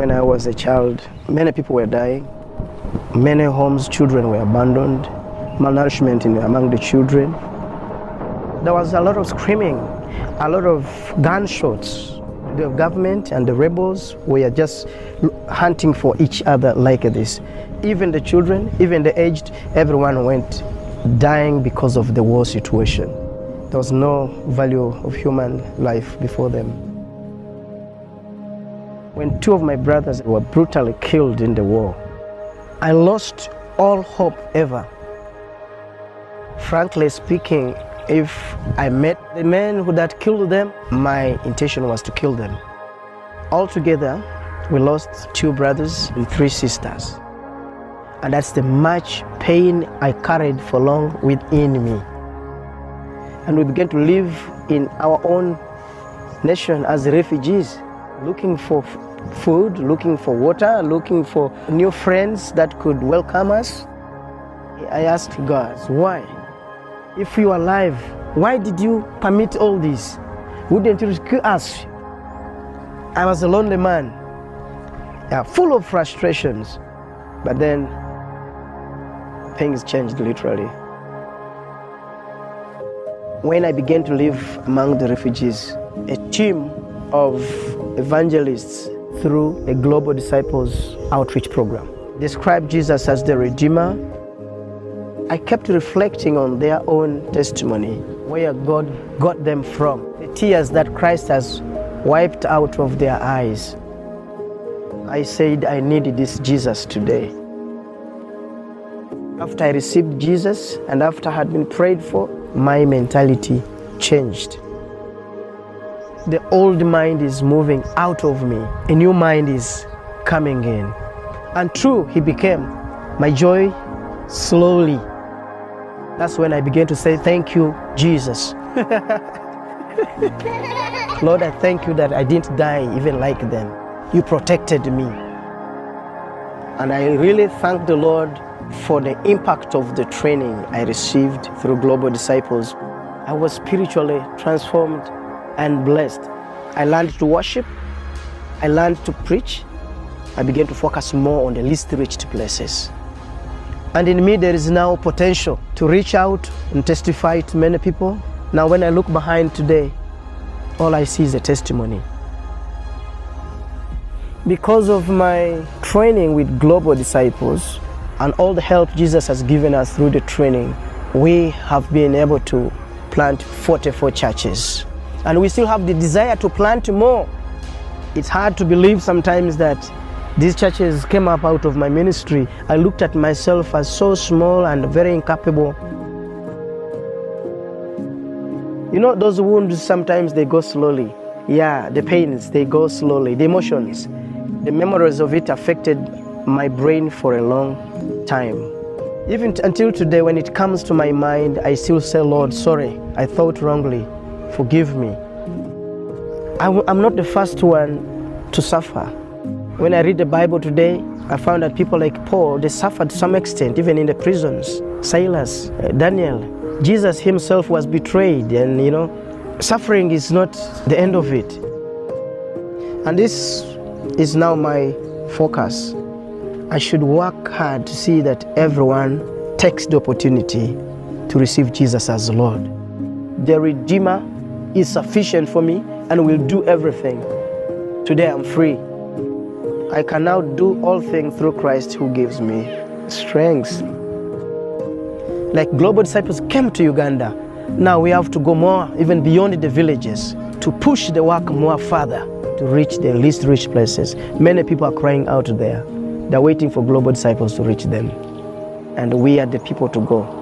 When I was a child, many people were dying. Many homes, children were abandoned. Malnourishment among the children. There was a lot of screaming, a lot of gunshots. The government and the rebels were just hunting for each other like this. Even the children, even the aged, everyone went dying because of the war situation. There was no value of human life before them. When two of my brothers were brutally killed in the war, I lost all hope ever. Frankly speaking, if I met the men who had killed them, my intention was to kill them. Altogether, we lost 2 brothers and 3 sisters. And that's the much pain I carried for long within me. And we began to live in our own nation as refugees, looking for food, looking for water, looking for new friends that could welcome us. I asked God, why? If you are alive, why did you permit all this? Wouldn't you rescue us? I was a lonely man, full of frustrations. But then things changed literally. When I began to live among the refugees, a team of evangelists through a Global Disciples outreach program described Jesus as the Redeemer. I kept reflecting on their own testimony, where God got them from, the tears that Christ has wiped out of their eyes. I said I needed this Jesus today. After I received Jesus and after I had been prayed for, my mentality changed. The old mind is moving out of me. A new mind is coming in. And true, He became my joy slowly. That's when I began to say, thank you, Jesus. Lord, I thank you that I didn't die even like them. You protected me. And I really thank the Lord for the impact of the training I received through Global Disciples. I was spiritually transformed and blessed. I learned to worship. I learned to preach. I began to focus more on the least reached places. And in me, there is now potential to reach out and testify to many people. Now, when I look behind today, all I see is a testimony. Because of my training with Global Disciples and all the help Jesus has given us through the training, we have been able to plant 44 churches. And we still have the desire to plant more. It's hard to believe sometimes that these churches came up out of my ministry. I looked at myself as so small and very incapable. You know, those wounds, sometimes they go slowly. Yeah, the pains, they go slowly. The emotions, the memories of it affected my brain for a long time. Even until today, when it comes to my mind, I still say, Lord, sorry, I thought wrongly. Forgive me. I'm not the first one to suffer. When I read the Bible today, I found that people like Paul, they suffered to some extent, even in the prisons. Silas, Daniel, Jesus himself was betrayed, and suffering is not the end of it. And this is now my focus. I should work hard to see that everyone takes the opportunity to receive Jesus as Lord. The Redeemer is sufficient for me and will do everything. Today I'm free. I can now do all things through Christ who gives me strength. Like Global Disciples came to Uganda, now we have to go more, even beyond the villages, to push the work more further, to reach the least reached places. Many people are crying out there. They're waiting for Global Disciples to reach them. And we are the people to go.